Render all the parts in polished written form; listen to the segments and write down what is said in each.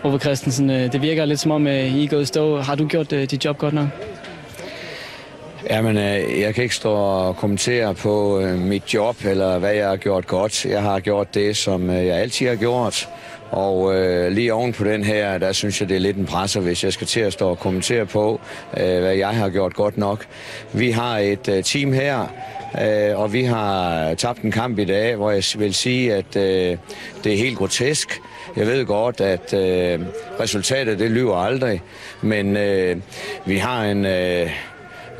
Ove Christensen, det virker lidt som om, I er gået i stå. Har du gjort dit job godt nok? Jamen, jeg kan ikke stå og kommentere på mit job, eller hvad jeg har gjort godt. Jeg har gjort det, som jeg altid har gjort. Og lige oven på den her, der synes jeg, det er lidt en presser, hvis jeg skal til at stå og kommentere på, hvad jeg har gjort godt nok. Vi har et team her, og vi har tabt en kamp i dag, hvor jeg vil sige, at det er helt grotesk. Jeg ved godt, at resultatet, det lyver aldrig, men vi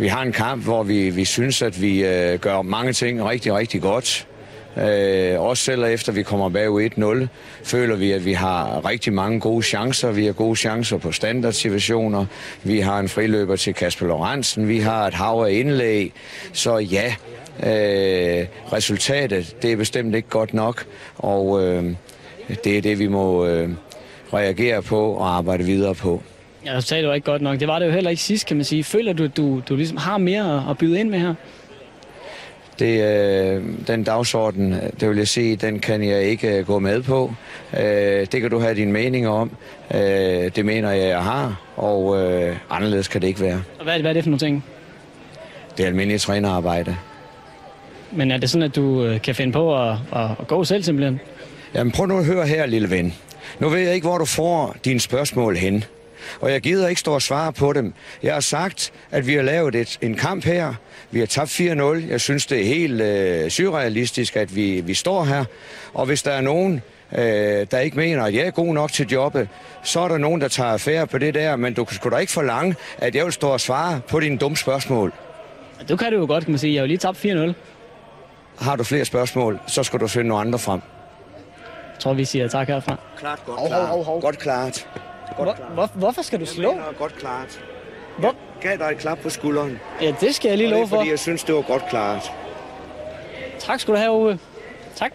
har en kamp, hvor vi synes, at vi gør mange ting rigtig, rigtig godt. Også selv efter vi kommer bagud 1-0, føler vi, at vi har rigtig mange gode chancer. Vi har gode chancer på standardsituationer. Vi har en friløber til Kasper Lorentzen. Vi har et hav af indlæg. Så ja, resultatet, det er bestemt ikke godt nok. Og det er det, vi må reagere på og arbejde videre på. Ja, resultatet var ikke godt nok. Det var det jo heller ikke sidst, kan man sige. Føler du, at du ligesom har mere at byde ind med her? Den dagsorden, det vil jeg sige, den kan jeg ikke gå med på. Det kan du have din mening om. Det mener jeg har, og anderledes kan det ikke være. Og hvad er det for nogle ting? Det er almindeligt trænerarbejde. Men er det sådan, at du kan finde på at gå selv simpelthen? Jamen prøv nu at høre her, lille ven. Nu ved jeg ikke, hvor du får dine spørgsmål hen. Og jeg gider ikke stå og svare på dem. Jeg har sagt, at vi har lavet en kamp her. Vi har tabt 4-0. Jeg synes, det er helt surrealistisk, at vi står her. Og hvis der er nogen, der ikke mener, at jeg er god nok til jobbet, så er der nogen, der tager affære på det der. Men du kan sgu da ikke forlange, at jeg vil stå og svare på dine dumme spørgsmål. Du kan det jo godt, kan man sige. Jeg har jo lige tabt 4-0. Har du flere spørgsmål, så skal du finde nogle andre frem. Jeg tror, vi siger tak herfra. Klart, godt klart. Godt klart. Hvorfor skal du slå? Jeg godt klart. Jeg gav dig et klap på skulderen. Ja, det skal jeg lige love for. Fordi jeg synes, det var godt klart. Tak skal du have, Ove. Tak.